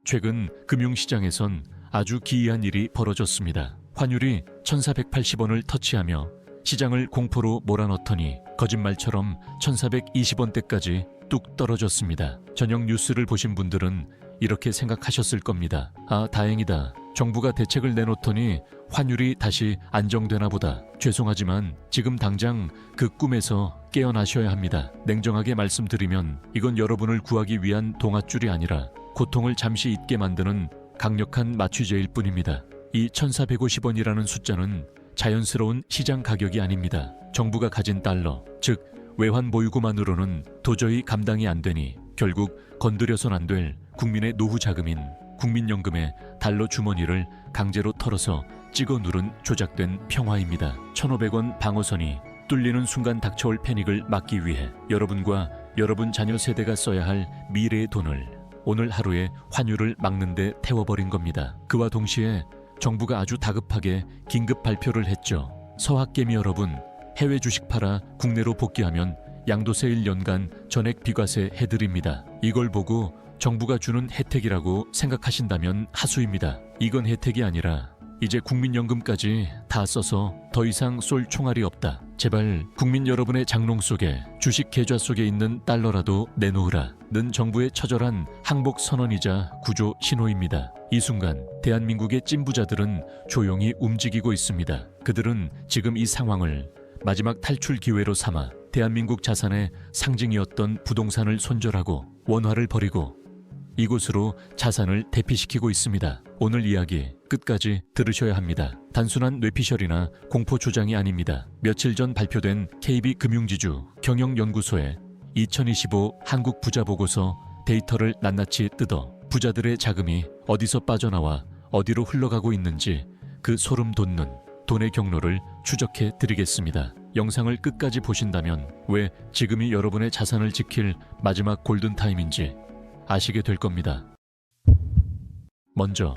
최근 금융시장에선 아주 기이한 일이 벌어졌습니다. 환율이 1,480원을 터치하며 시장을 공포로 몰아넣더니 거짓말처럼 1,420원대까지 뚝 떨어졌습니다. 저녁 뉴스를 보신 분들은 이렇게 생각하셨을 겁니다. 아, 다행이다. 정부가 대책을 내놓더니 환율이 다시 안정되나 보다. 죄송하지만 지금 당장 그 꿈에서 깨어나셔야 합니다. 냉정하게 말씀드리면 이건 여러분을 구하기 위한 동아줄이 아니라 고통을 잠시 잊게 만드는 강력한 마취제일 뿐입니다. 이 1,450원이라는 숫자는 자연스러운 시장 가격이 아닙니다. 정부가 가진 달러, 즉 외환 보유고만으로는 도저히 감당이 안 되니 결국 건드려선 안 될 국민의 노후 자금인 국민연금의 달러 주머니를 강제로 털어서 찍어 누른 조작된 평화입니다. 1,500원 방어선이 뚫리는 순간 닥쳐올 패닉을 막기 위해 여러분과 여러분 자녀 세대가 써야 할 미래의 돈을 오늘 하루에 환율을 막는 데 태워버린 겁니다. 그와 동시에 정부가 아주 다급하게 긴급 발표를 했죠. 서학개미 여러분, 해외 주식 팔아 국내로 복귀하면 양도세 1년간 전액 비과세 해드립니다. 이걸 보고 정부가 주는 혜택이라고 생각하신다면 하수입니다. 이건 혜택이 아니라 이제 국민연금까지 다 써서 더 이상 쏠 총알이 없다. 제발 국민 여러분의 장롱 속에 주식 계좌 속에 있는 달러라도 내놓으라 는 정부의 처절한 항복 선언이자 구조 신호입니다. 이 순간 대한민국의 찐부자들은 조용히 움직이고 있습니다. 그들은 지금 이 상황을 마지막 탈출 기회로 삼아 대한민국 자산의 상징이었던 부동산을 손절하고 원화를 버리고 이곳으로 자산을 대피시키고 있습니다. 오늘 이야기 끝까지 들으셔야 합니다. 단순한 뇌피셜이나 공포 조장이 아닙니다. 며칠 전 발표된 KB금융지주 경영연구소의 2025 한국 부자 보고서 데이터를 낱낱이 뜯어 부자들의 자금이 어디서 빠져나와 어디로 흘러가고 있는지 그 소름 돋는 돈의 경로를 추적해 드리겠습니다. 영상을 끝까지 보신다면 왜 지금이 여러분의 자산을 지킬 마지막 골든타임인지 아시게 될 겁니다. 먼저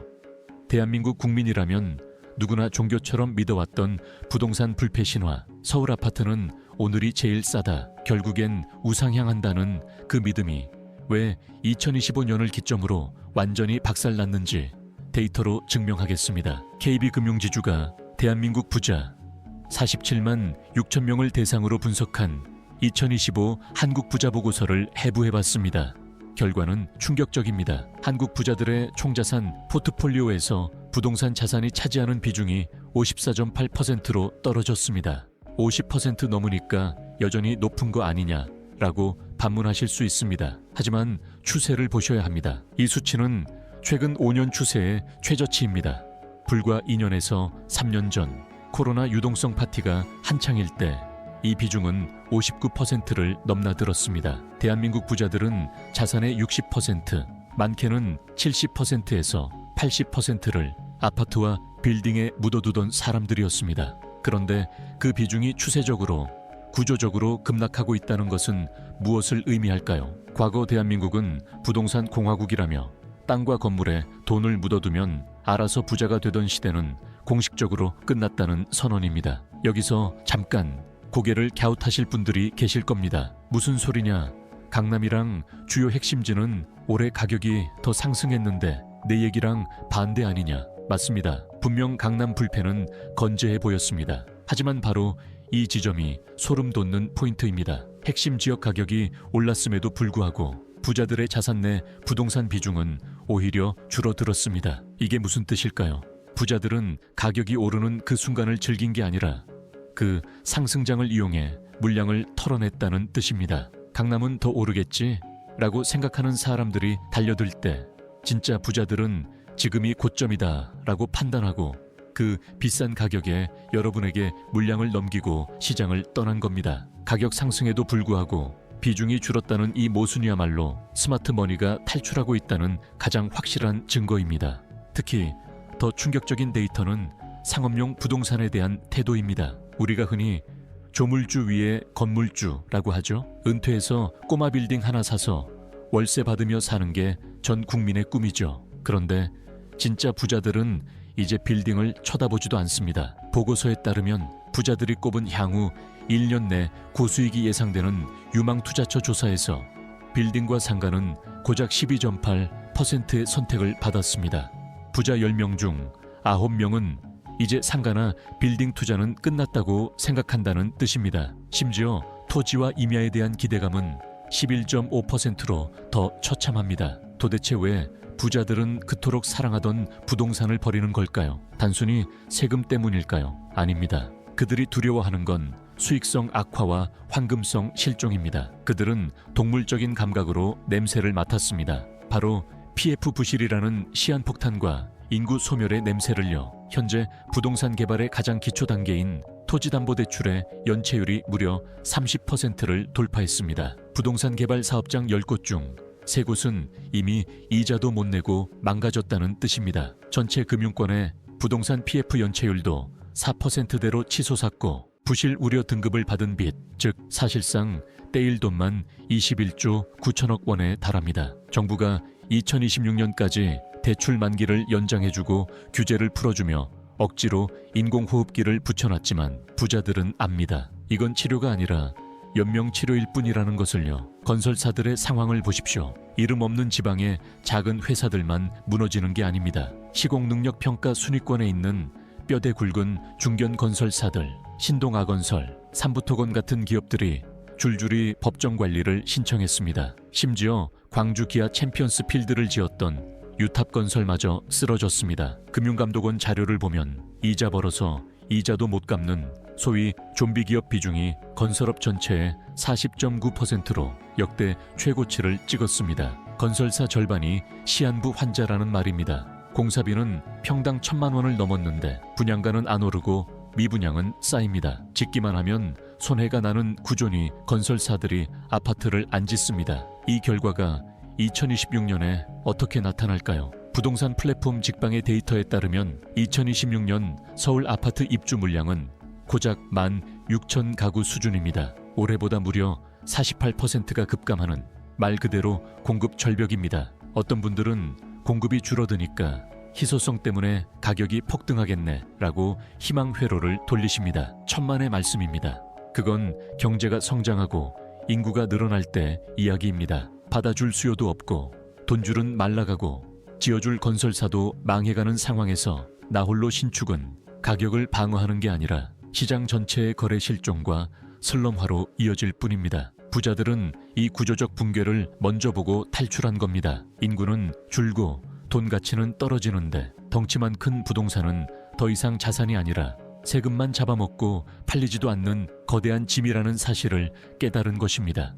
대한민국 국민이라면 누구나 종교처럼 믿어왔던 부동산 불패 신화, 서울 아파트는 오늘이 제일 싸다, 결국엔 우상향한다는 그 믿음이 왜 2025년을 기점으로 완전히 박살났는지 데이터로 증명하겠습니다. KB금융지주가 대한민국 부자 47만 6천 명을 대상으로 분석한 2025 한국 부자 보고서를 해부해봤습니다. 결과는 충격적입니다. 한국 부자들의 총자산 포트폴리오에서 부동산 자산이 차지하는 비중이 54.8%로 떨어졌습니다. 50% 넘으니까 여전히 높은 거 아니냐라고 반문하실 수 있습니다. 하지만 추세를 보셔야 합니다. 이 수치는 최근 5년 추세의 최저치입니다. 불과 2년에서 3년 전 코로나 유동성 파티가 한창일 때 이 비중은 59%를 넘나들었습니다. 대한민국 부자들은 자산의 60%, 많게는 70%에서 80%를 아파트와 빌딩에 묻어두던 사람들이었습니다. 그런데 그 비중이 추세적으로, 구조적으로 급락하고 있다는 것은 무엇을 의미할까요? 과거 대한민국은 부동산 공화국이라며 땅과 건물에 돈을 묻어두면 알아서 부자가 되던 시대는 공식적으로 끝났다는 선언입니다. 여기서 잠깐 고개를 갸웃하실 분들이 계실 겁니다. 무슨 소리냐? 강남이랑 주요 핵심지는 올해 가격이 더 상승했는데 내 얘기랑 반대 아니냐? 맞습니다. 분명 강남 불패는 건재해 보였습니다. 하지만 바로 이 지점이 소름 돋는 포인트입니다. 핵심 지역 가격이 올랐음에도 불구하고 부자들의 자산 내 부동산 비중은 오히려 줄어들었습니다. 이게 무슨 뜻일까요? 부자들은 가격이 오르는 그 순간을 즐긴 게 아니라 그 상승장을 이용해 물량을 털어냈다는 뜻입니다. 강남은 더 오르겠지? 라고 생각하는 사람들이 달려들 때 진짜 부자들은 지금이 고점이다 라고 판단하고 그 비싼 가격에 여러분에게 물량을 넘기고 시장을 떠난 겁니다. 가격 상승에도 불구하고 비중이 줄었다는 이 모순이야말로 스마트머니가 탈출하고 있다는 가장 확실한 증거입니다. 특히 더 충격적인 데이터는 상업용 부동산에 대한 태도입니다. 우리가 흔히 조물주 위에 건물주라고 하죠. 은퇴해서 꼬마 빌딩 하나 사서 월세 받으며 사는 게 전 국민의 꿈이죠. 그런데 진짜 부자들은 이제 빌딩을 쳐다보지도 않습니다. 보고서에 따르면 부자들이 꼽은 향후 1년 내 고수익이 예상되는 유망투자처 조사에서 빌딩과 상가는 고작 12.8, 50%의 선택을 받았습니다. 부자 10명 중 9명은 이제 상가나 빌딩 투자는 끝났다고 생각한다는 뜻입니다. 심지어 토지와 임야에 대한 기대감은 11.5%로 더 처참합니다. 도대체 왜 부자들은 그토록 사랑하던 부동산을 버리는 걸까요? 단순히 세금 때문일까요? 아닙니다. 그들이 두려워하는 건 수익성 악화와 황금성 실종입니다. 그들은 동물적인 감각으로 냄새를 맡았습니다. 바로 PF 부실이라는 시한폭탄과 인구 소멸의 냄새를요. 현재 부동산 개발의 가장 기초 단계인 토지담보대출의 연체율이 무려 30%를 돌파했습니다. 부동산 개발 사업장 10곳 중 3곳은 이미 이자도 못 내고 망가졌다는 뜻입니다. 전체 금융권의 부동산 PF 연체율도 4%대로 치솟았고 부실 우려 등급을 받은 빚, 즉 사실상 떼일 돈만 21조 9천억 원에 달합니다. 정부가 2026년까지 대출 만기를 연장해주고 규제를 풀어주며 억지로 인공호흡기를 붙여놨지만 부자들은 압니다. 이건 치료가 아니라 연명치료일 뿐이라는 것을요. 건설사들의 상황을 보십시오. 이름 없는 지방의 작은 회사들만 무너지는 게 아닙니다. 시공능력평가 순위권에 있는 뼈대 굵은 중견 건설사들, 신동아건설, 삼부토건 같은 기업들이 줄줄이 법정 관리를 신청했습니다. 심지어 광주 기아 챔피언스 필드를 지었던 유탑건설마저 쓰러졌습니다. 금융감독원 자료를 보면 이자 벌어서 이자도 못 갚는 소위 좀비 기업 비중이 건설업 전체의 40.9%로 역대 최고치를 찍었습니다. 건설사 절반이 시한부 환자라는 말입니다. 공사비는 평당 1,000만 원을 넘었는데 분양가는 안 오르고 미분양은 쌓입니다. 짓기만 하면 손해가 나는 구조니 건설사들이 아파트를 안 짓습니다. 이 결과가 2026년에 어떻게 나타날까요? 부동산 플랫폼 직방의 데이터에 따르면 2026년 서울 아파트 입주 물량은 고작 16,000 가구 수준입니다. 올해보다 무려 48%가 급감하는 말 그대로 공급 절벽입니다. 어떤 분들은 공급이 줄어드니까 희소성 때문에 가격이 폭등하겠네 라고 희망 회로를 돌리십니다. 천만의 말씀입니다. 그건 경제가 성장하고 인구가 늘어날 때 이야기입니다. 받아줄 수요도 없고 돈줄은 말라가고 지어줄 건설사도 망해가는 상황에서 나홀로 신축은 가격을 방어하는 게 아니라 시장 전체의 거래 실종과 슬럼화로 이어질 뿐입니다. 부자들은 이 구조적 붕괴를 먼저 보고 탈출한 겁니다. 인구는 줄고 돈 가치는 떨어지는데 덩치만 큰 부동산은 더 이상 자산이 아니라 세금만 잡아먹고 팔리지도 않는 거대한 짐이라는 사실을 깨달은 것입니다.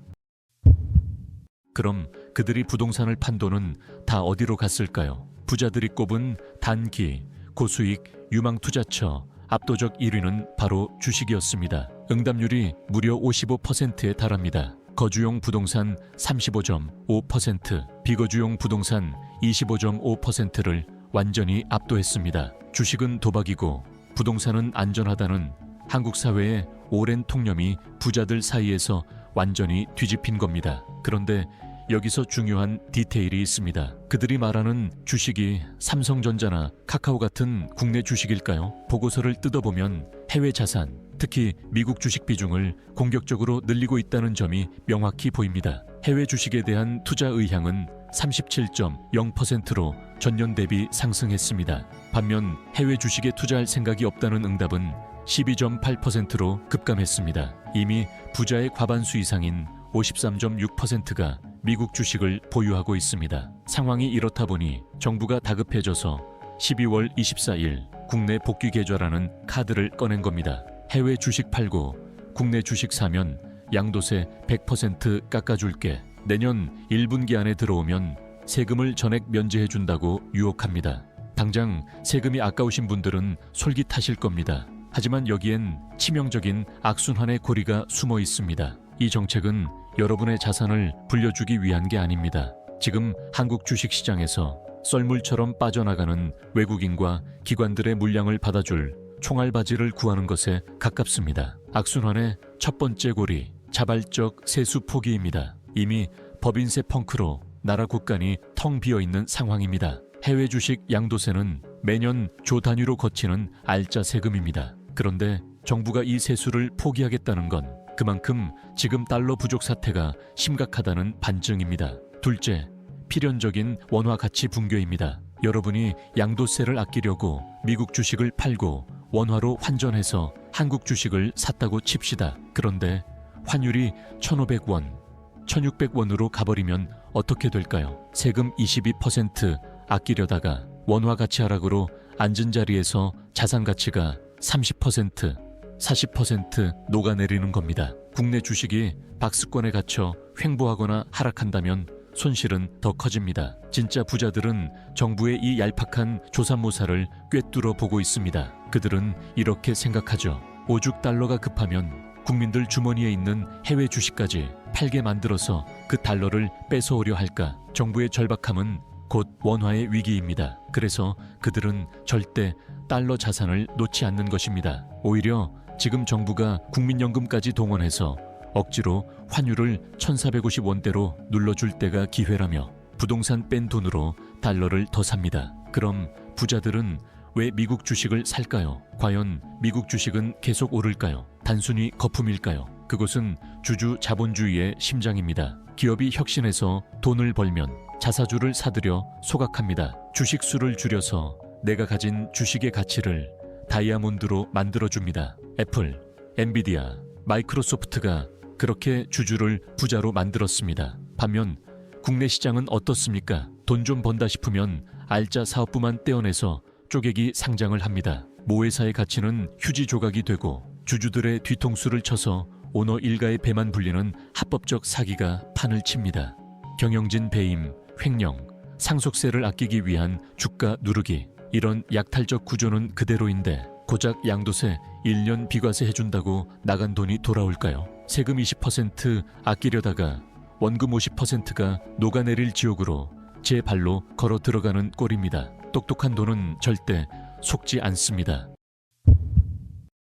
그럼 그들이 부동산을 판 돈은 다 어디로 갔을까요? 부자들이 꼽은 단기, 고수익, 유망투자처 압도적 1위는 바로 주식이었습니다. 응답률이 무려 55%에 달합니다. 거주용 부동산 35.5%, 비거주용 부동산 25.5%를 완전히 압도했습니다. 주식은 도박이고 부동산은 안전하다는 한국 사회의 오랜 통념이 부자들 사이에서 완전히 뒤집힌 겁니다. 그런데 여기서 중요한 디테일이 있습니다. 그들이 말하는 주식이 삼성전자나 카카오 같은 국내 주식일까요? 보고서를 뜯어보면 해외 자산, 특히 미국 주식 비중을 공격적으로 늘리고 있다는 점이 명확히 보입니다. 해외 주식에 대한 투자 의향은 37.0%로 전년 대비 상승했습니다. 반면 해외 주식에 투자할 생각이 없다는 응답은 12.8%로 급감했습니다. 이미 부자의 과반수 이상인 53.6%가 미국 주식을 보유하고 있습니다. 상황이 이렇다 보니 정부가 다급해져서 12월 24일 국내 복귀 계좌라는 카드를 꺼낸 겁니다. 해외 주식 팔고 국내 주식 사면 양도세 100% 깎아줄게. 내년 1분기 안에 들어오면 세금을 전액 면제해준다고 유혹합니다. 당장 세금이 아까우신 분들은 솔깃하실 겁니다. 하지만 여기엔 치명적인 악순환의 고리가 숨어 있습니다. 이 정책은 여러분의 자산을 불려주기 위한 게 아닙니다. 지금 한국 주식시장에서 썰물처럼 빠져나가는 외국인과 기관들의 물량을 받아줄 총알바지를 구하는 것에 가깝습니다. 악순환의 첫 번째 고리, 자발적 세수 포기입니다. 이미 법인세 펑크로 나라 국간이 텅 비어있는 상황입니다. 해외 주식 양도세는 매년 조 단위로 거치는 알짜 세금입니다. 그런데 정부가 이 세수를 포기하겠다는 건 그만큼 지금 달러 부족 사태가 심각하다는 반증입니다. 둘째, 필연적인 원화 가치 붕괴입니다. 여러분이 양도세를 아끼려고 미국 주식을 팔고 원화로 환전해서 한국 주식을 샀다고 칩시다. 그런데 환율이 1,500원, 1,600원으로 가버리면 어떻게 될까요? 세금 22% 아끼려다가 원화 가치 하락으로 앉은 자리에서 자산 가치가 30%, 40% 녹아내리는 겁니다. 국내 주식이 박스권에 갇혀 횡보하거나 하락한다면 손실은 더 커집니다. 진짜 부자들은 정부의 이 얄팍한 조삼모사를 꿰뚫어 보고 있습니다. 그들은 이렇게 생각하죠. 오죽 달러가 급하면 국민들 주머니에 있는 해외 주식까지 팔게 만들어서 그 달러를 뺏어오려 할까. 정부의 절박함은 곧 원화의 위기입니다. 그래서 그들은 절대 달러 자산을 놓지 않는 것입니다. 오히려 지금 정부가 국민연금까지 동원해서 억지로 환율을 1,450원대로 눌러줄 때가 기회라며 부동산 뺀 돈으로 달러를 더 삽니다. 그럼 부자들은 왜 미국 주식을 살까요? 과연 미국 주식은 계속 오를까요? 단순히 거품일까요? 그것은 주주 자본주의의 심장입니다. 기업이 혁신해서 돈을 벌면 자사주를 사들여 소각합니다. 주식 수를 줄여서 내가 가진 주식의 가치를 다이아몬드로 만들어줍니다. 애플, 엔비디아, 마이크로소프트가 그렇게 주주를 부자로 만들었습니다. 반면 국내 시장은 어떻습니까? 돈 좀 번다 싶으면 알짜 사업부만 떼어내서 쪼개기 상장을 합니다. 모회사의 가치는 휴지 조각이 되고 주주들의 뒤통수를 쳐서 오너 일가의 배만 불리는 합법적 사기가 판을 칩니다. 경영진 배임, 횡령, 상속세를 아끼기 위한 주가 누르기, 이런 약탈적 구조는 그대로인데 고작 양도세 1년 비과세 해준다고 나간 돈이 돌아올까요? 세금 20% 아끼려다가 원금 50%가 녹아내릴 지옥으로 제 발로 걸어 들어가는 꼴입니다. 똑똑한 돈은 절대 속지 않습니다.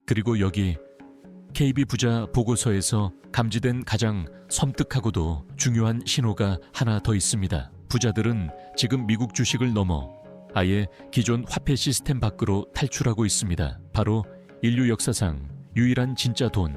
그리고 여기 KB 부자 보고서에서 감지된 가장 섬뜩하고도 중요한 신호가 하나 더 있습니다. 부자들은 지금 미국 주식을 넘어 아예 기존 화폐 시스템 밖으로 탈출하고 있습니다. 바로 인류 역사상 유일한 진짜 돈,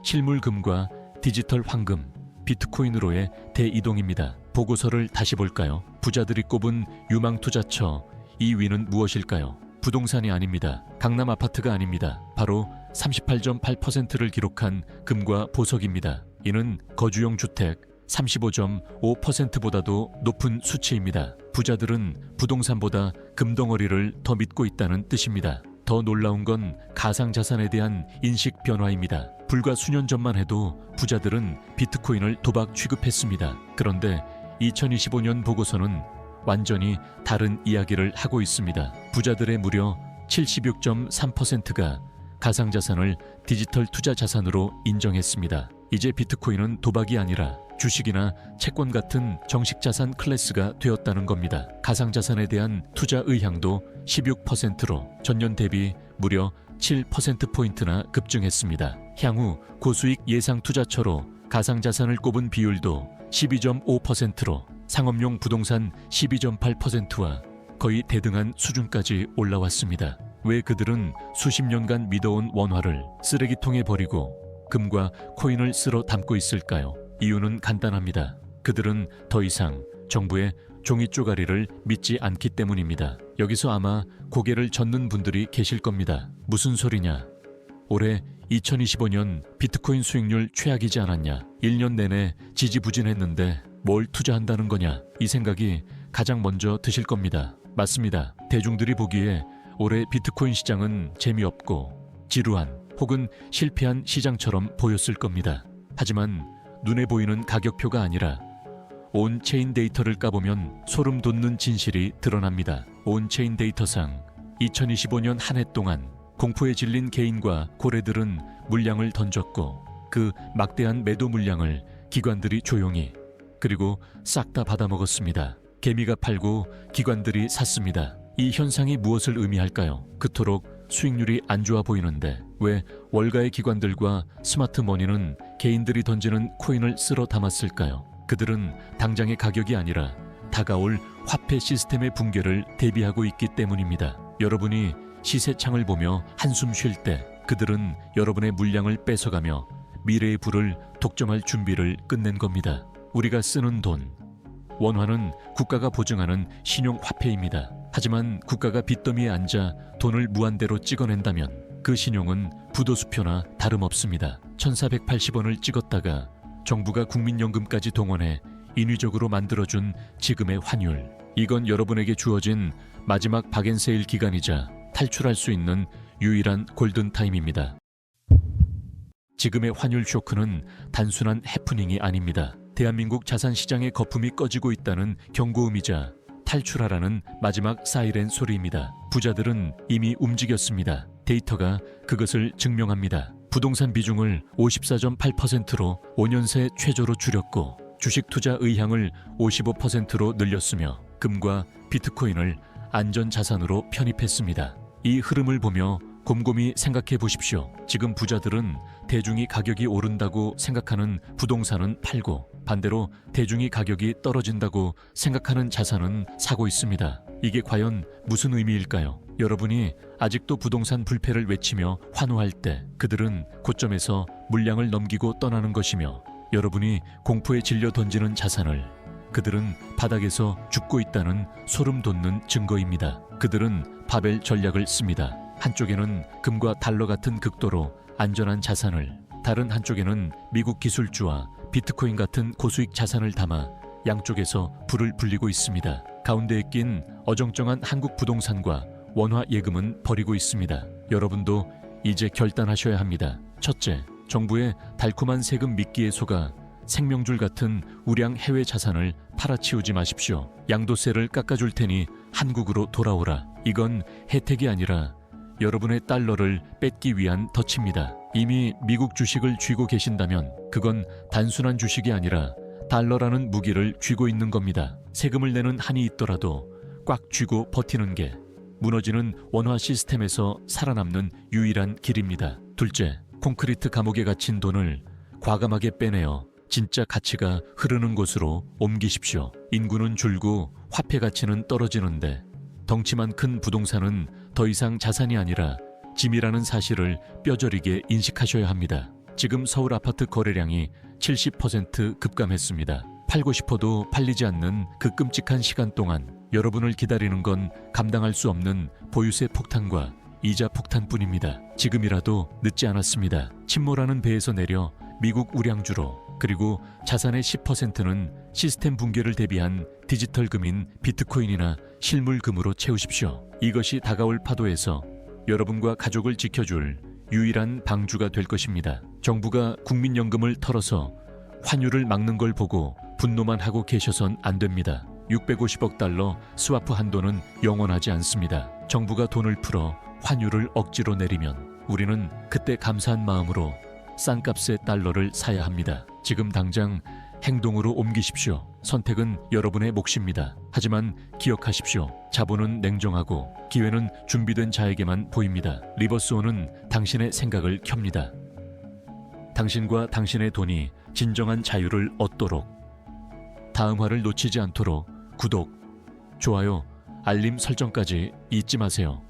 실물금과 디지털 황금, 비트코인으로의 대이동입니다. 보고서를 다시 볼까요? 부자들이 꼽은 유망 투자처 2위는 무엇일까요? 부동산이 아닙니다. 강남 아파트가 아닙니다. 바로 38.8%를 기록한 금과 보석입니다. 이는 거주용 주택 35.5%보다도 높은 수치입니다. 부자들은 부동산보다 금덩어리를 더 믿고 있다는 뜻입니다. 더 놀라운 건 가상자산에 대한 인식 변화입니다. 불과 수년 전만 해도 부자들은 비트코인을 도박 취급했습니다. 그런데 2025년 보고서는 완전히 다른 이야기를 하고 있습니다. 부자들의 무려 76.3%가 가상자산을 디지털 투자 자산으로 인정했습니다. 이제 비트코인은 도박이 아니라 주식이나 채권 같은 정식 자산 클래스가 되었다는 겁니다. 가상자산에 대한 투자 의향도 16%로 전년 대비 무려 7%포인트나 급증했습니다. 향후 고수익 예상 투자처로 가상자산을 꼽은 비율도 12.5%로 상업용 부동산 12.8%와 거의 대등한 수준까지 올라왔습니다. 왜 그들은 수십 년간 믿어온 원화를 쓰레기통에 버리고 금과 코인을 쓸어 담고 있을까요? 이유는 간단합니다. 그들은 더 이상 정부의 종이 쪼가리를 믿지 않기 때문입니다. 여기서 아마 고개를 젓는 분들이 계실 겁니다. 무슨 소리냐? 올해 2025년 비트코인 수익률 최악이지 않았냐? 1년 내내 지지부진했는데 뭘 투자한다는 거냐? 이 생각이 가장 먼저 드실 겁니다. 맞습니다. 대중들이 보기에 올해 비트코인 시장은 재미없고 지루한 혹은 실패한 시장처럼 보였을 겁니다. 하지만 눈에 보이는 가격표가 아니라 온체인 데이터를 까보면 소름 돋는 진실이 드러납니다. 온체인 데이터상 2025년 한 해 동안 공포에 질린 개인과 고래들은 물량을 던졌고 그 막대한 매도 물량을 기관들이 조용히 그리고 싹 다 받아먹었습니다. 개미가 팔고 기관들이 샀습니다. 이 현상이 무엇을 의미할까요? 그토록 수익률이 안 좋아 보이는데 왜 월가의 기관들과 스마트머니는 개인들이 던지는 코인을 쓸어 담았을까요? 그들은 당장의 가격이 아니라 다가올 화폐 시스템의 붕괴를 대비하고 있기 때문입니다. 여러분이 시세창을 보며 한숨 쉴 때 그들은 여러분의 물량을 뺏어가며 미래의 불을 독점할 준비를 끝낸 겁니다. 우리가 쓰는 돈, 원화는 국가가 보증하는 신용화폐입니다. 하지만 국가가 빚더미에 앉아 돈을 무한대로 찍어낸다면 그 신용은 부도수표나 다름없습니다. 1480원을 찍었다가 정부가 국민연금까지 동원해 인위적으로 만들어준 지금의 환율. 이건 여러분에게 주어진 마지막 박앤세일 기간이자 탈출할 수 있는 유일한 골든타임입니다. 지금의 환율 쇼크는 단순한 해프닝이 아닙니다. 대한민국 자산시장의 거품이 꺼지고 있다는 경고음이자 탈출하라는 마지막 사이렌 소리입니다. 부자들은 이미 움직였습니다. 데이터가 그것을 증명합니다. 부동산 비중을 54.8%로 5년 새 최저로 줄였고 주식 투자 의향을 55%로 늘렸으며 금과 비트코인을 안전자산으로 편입했습니다. 이 흐름을 보며 곰곰이 생각해 보십시오. 지금 부자들은 대중이 가격이 오른다고 생각하는 부동산은 팔고 반대로 대중이 가격이 떨어진다고 생각하는 자산은 사고 있습니다. 이게 과연 무슨 의미일까요? 여러분이 아직도 부동산 불패를 외치며 환호할 때 그들은 고점에서 물량을 넘기고 떠나는 것이며 여러분이 공포에 질려 던지는 자산을 그들은 바닥에서 죽고 있다는 소름 돋는 증거입니다. 그들은 바벨 전략을 씁니다. 한쪽에는 금과 달러 같은 극도로 안전한 자산을, 다른 한쪽에는 미국 기술주와 비트코인 같은 고수익 자산을 담아 양쪽에서 불을 불리고 있습니다. 가운데에 낀 어정쩡한 한국 부동산과 원화 예금은 버리고 있습니다. 여러분도 이제 결단하셔야 합니다. 첫째, 정부의 달콤한 세금 미끼에 속아 생명줄 같은 우량 해외 자산을 팔아치우지 마십시오. 양도세를 깎아줄 테니 한국으로 돌아오라. 이건 혜택이 아니라 여러분의 달러를 뺏기 위한 덫입니다. 이미 미국 주식을 쥐고 계신다면 그건 단순한 주식이 아니라 달러라는 무기를 쥐고 있는 겁니다. 세금을 내는 한이 있더라도 꽉 쥐고 버티는 게 무너지는 원화 시스템에서 살아남는 유일한 길입니다. 둘째, 콘크리트 감옥에 갇힌 돈을 과감하게 빼내어 진짜 가치가 흐르는 곳으로 옮기십시오. 인구는 줄고 화폐 가치는 떨어지는데 덩치만 큰 부동산은 더 이상 자산이 아니라 짐이라는 사실을 뼈저리게 인식하셔야 합니다. 지금 서울 아파트 거래량이 70% 급감했습니다. 팔고 싶어도 팔리지 않는 그 끔찍한 시간 동안 여러분을 기다리는 건 감당할 수 없는 보유세 폭탄과 이자 폭탄뿐입니다. 지금이라도 늦지 않았습니다. 침몰하는 배에서 내려 미국 우량주로, 그리고 자산의 10%는 시스템 붕괴를 대비한 디지털 금인 비트코인이나 실물금으로 채우십시오. 이것이 다가올 파도에서 여러분과 가족을 지켜줄 유일한 방주가 될 것입니다. 정부가 국민연금을 털어서 환율을 막는 걸 보고 분노만 하고 계셔선 안 됩니다. 650억 달러 스와프 한도는 영원하지 않습니다. 정부가 돈을 풀어 환율을 억지로 내리면 우리는 그때 감사한 마음으로 싼 값의 달러를 사야 합니다. 지금 당장 행동으로 옮기십시오. 선택은 여러분의 몫입니다. 하지만 기억하십시오. 자본은 냉정하고 기회는 준비된 자에게만 보입니다. 리버스온은 당신의 생각을 켭니다. 당신과 당신의 돈이 진정한 자유를 얻도록. 다음 화를 놓치지 않도록 구독, 좋아요, 알림 설정까지 잊지 마세요.